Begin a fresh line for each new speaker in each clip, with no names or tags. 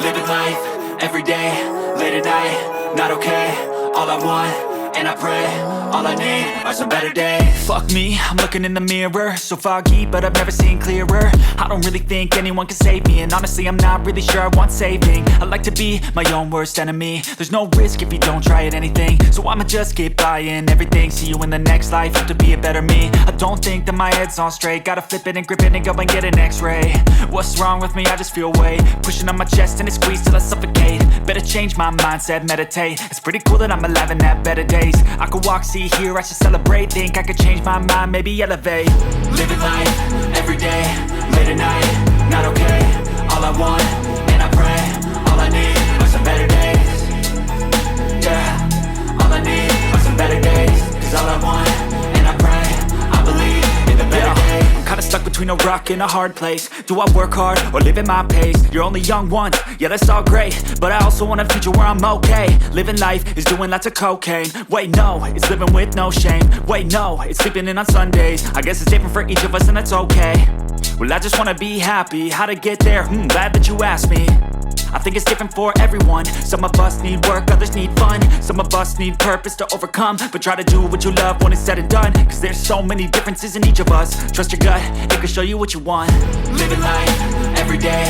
Living life, everyday, late at night, not okay. All I want, and I pray, all I need are some better days. Fuck me, I'm looking in the mirror, so foggy, but I've never seen clearer. I don't really think anyone can save me, and honestly I'm not really sure I want saving. I like to be my own worst enemy. There's no risk if you don't try at anything, so I'ma just keep buying everything. See you in the next life, have to be a better me. I don't think that my head's on straight, gotta flip it and grip it and go and get an x-ray. What's wrong with me? I just feel weight pushing on my chest and it squeezes till I suffocate. Better change my mindset, meditate. It's pretty cool that I'm alive and have better days. I could walk, see, hear, I should celebrate. Think I could change my mind, maybe elevate. Living life, everyday, late at night, not okay. All I want, and I pray, all I need are some better days. Yeah, all I need are some better days. Cause all I want, and I pray, I believe in the better days. I'm kinda stuck between a rock and a hard place. Do I work hard or live at my pace? You're only young once, yeah that's all great, but I also want a future where I'm okay. Living life is doing lots of cocaine. Wait no, it's living with no shame. Wait no, it's sleeping in on Sundays. I guess it's different for each of us and that's okay. Well I just wanna be happy, how to get there? Glad that you asked me. I think it's different for everyone. Some of us need work, others need fun. Some of us need purpose to overcome. But try to do what you love when it's said and done. Cause there's so many differences in each of us. Trust your gut, it can show you what you want. Living life, everyday,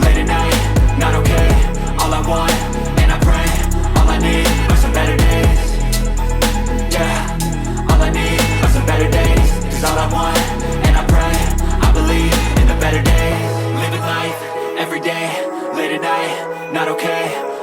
late at night, not okay. All I want, and I pray, all I need are some better days. Yeah, all I need are some better days. Cause all I want, and I pray, I believe in the better days. Living life, everyday, late at night, not okay.